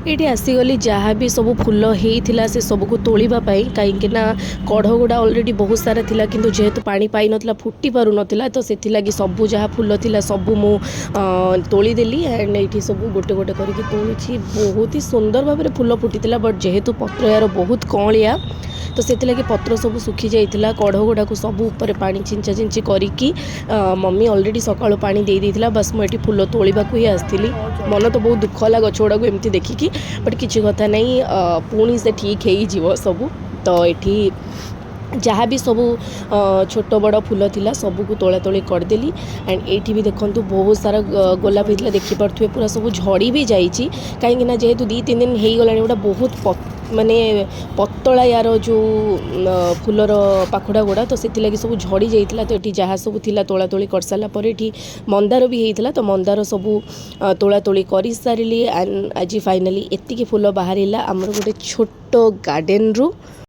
ये आसीगली जहाँ भी सब फुल होता से सबको तोलिबा कहीं कढ़ गुड़ा अलरेडी बहुत सारा थिला किंतु जेहेतु पानी पाई नथिला फुटी पारु नथिला तो से सब जहाँ फुल थिला सब मु तोलीदेली एंड ये सब गोटे गोटे करके तोलुची। बहुत ही सुंदर भाव में फुल फुटी बट जेहेतु पत्र यार बहुत कौलिया तो से पत्र सब सुखी जाइला कढ़ गुड़ा को सब ऊपर पानी चिंचा चिंची करी मम्मी अलरेडी सकाळु पानी दे देइथिला। बस मुझे फुल तोलिबा ही आसती। मन तो बहुत दुख है गछ गुड़ा को एमती देखिकी बट किसी कथा नहीं पुणी से ठीक हो सब। तो ये जहाँ भी सब छोट बड़ फुल थिला सबको तोला तोली करदेली एंड ये भी देखो बहुत सारा गोलाप होता देखिपे पूरा सब झड़ी भी जाइए कहीं जेहेतु 2-3 दिन हो गला गोटा बहुत माने पतला यार जो फुलर पाखुड़ा गुड़ा तो से सब झड़ी जाइए। तो ये जहाँ सब थिला तोला तोली कर सारापर ये मंदार भी होता तो मंदार सब तोला तोली कर सारी एंड आज फाइनाली एतिकी फुल बाहर आमर गोटे छोट गार्डन रू।